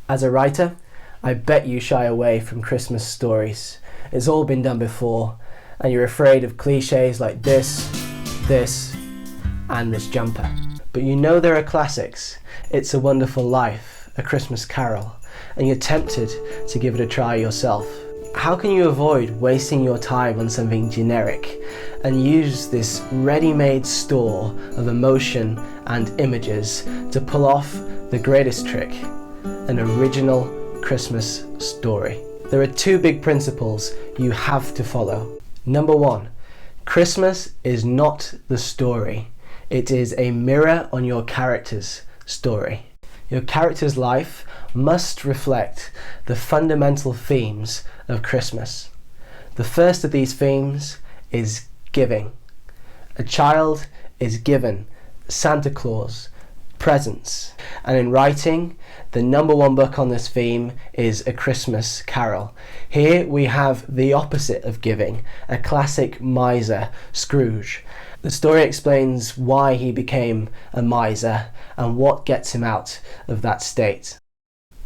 As a writer, I bet you shy away from Christmas stories. It's all been done before, and you're afraid of cliches like this, and this jumper. But you know there are classics. It's a Wonderful Life, A Christmas Carol, and you're tempted to give it a try yourself. How can you avoid wasting your time on something generic and use this ready-made store of emotion and images to pull off the greatest trick, an original Christmas story? There are two big principles you have to follow. Number one, Christmas is not the story. It is a mirror on your character's story. Your character's life must reflect the fundamental themes of Christmas. The first of these themes is giving. A child is given Santa Claus presents, and in writing, the number one book on this theme is A Christmas Carol. Here we have the opposite of giving, a classic miser, Scrooge. The story explains why he became a miser and what gets him out of that state.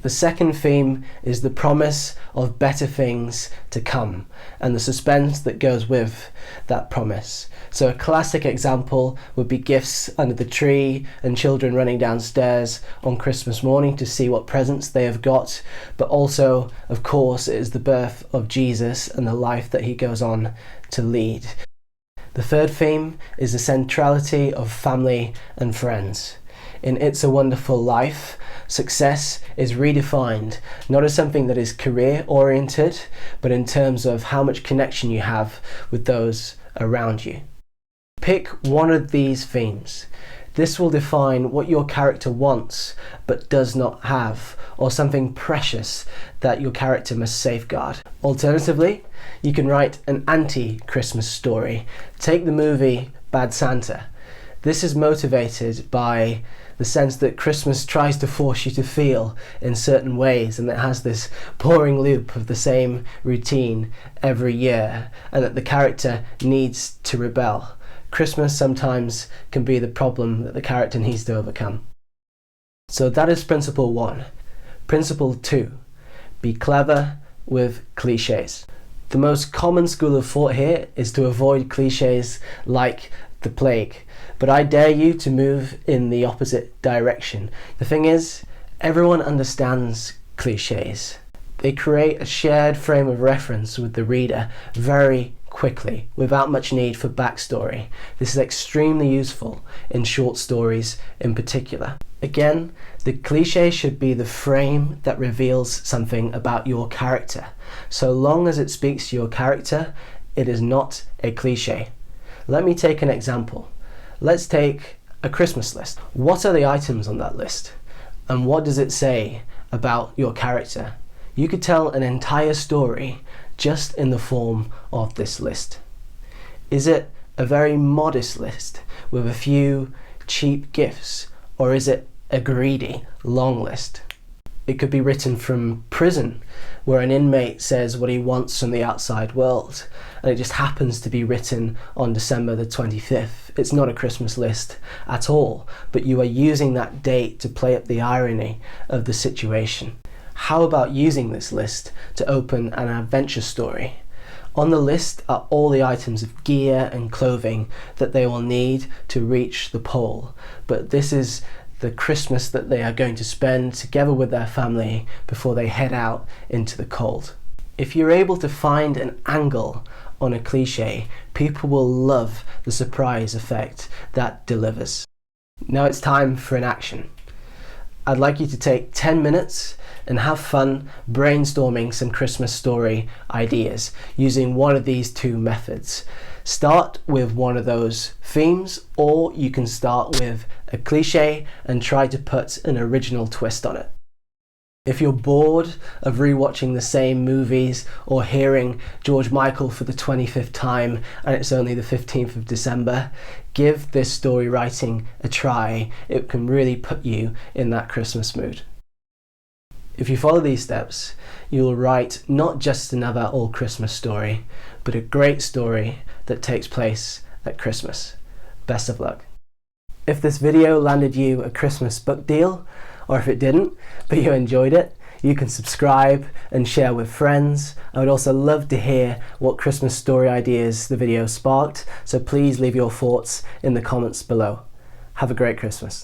The second theme is the promise of better things to come and the suspense that goes with that promise. So a classic example would be gifts under the tree and children running downstairs on Christmas morning to see what presents they have got, but also, of course, it is the birth of Jesus and the life that he goes on to lead. The third theme is the centrality of family and friends. In It's a Wonderful Life, success is redefined not as something that is career oriented, but in terms of how much connection you have with those around you. Pick one of these themes. This will define what your character wants but does not have, or something precious that your character must safeguard. Alternatively, you can write an anti-Christmas story. Take the movie Bad Santa. This is motivated by the sense that Christmas tries to force you to feel in certain ways, and it has this boring loop of the same routine every year, and that the character needs to rebel. Christmas sometimes can be the problem that the character needs to overcome. So that is principle one. Principle two, be clever with cliches. The most common school of thought here is to avoid cliches like the plague, but I dare you to move in the opposite direction. The thing is, everyone understands cliches. They create a shared frame of reference with the reader very quickly, without much need for backstory. This is extremely useful in short stories in particular. Again, the cliche should be the frame that reveals something about your character. So long as it speaks to your character, it is not a cliche. Let me take an example. Let's take a Christmas list. What are the items on that list? And what does it say about your character? You could tell an entire story just in the form of this list. Is it a very modest list with a few cheap gifts, or is it a greedy, long list? It could be written from prison, where an inmate says what he wants from the outside world, and it just happens to be written on December the 25th. It's not a Christmas list at all, but you are using that date to play up the irony of the situation. How about using this list to open an adventure story? On the list are all the items of gear and clothing that they will need to reach the pole, but this is the Christmas that they are going to spend together with their family before they head out into the cold. If you're able to find an angle on a cliche, people will love the surprise effect that delivers. Now it's time for an action. I'd like you to take 10 minutes and have fun brainstorming some Christmas story ideas using one of these two methods. Start with one of those themes, or you can start with a cliche and try to put an original twist on it. If you're bored of rewatching the same movies or hearing George Michael for the 25th time and it's only the 15th of December, give this story writing a try. It can really put you in that Christmas mood. If you follow these steps, you will write not just another old Christmas story, but a great story that takes place at Christmas. Best of luck. If this video landed you a Christmas book deal, or if it didn't, but you enjoyed it, You can subscribe and share with friends. I would also love to hear what Christmas story ideas the video sparked, so please leave your thoughts in the comments below. Have a great Christmas.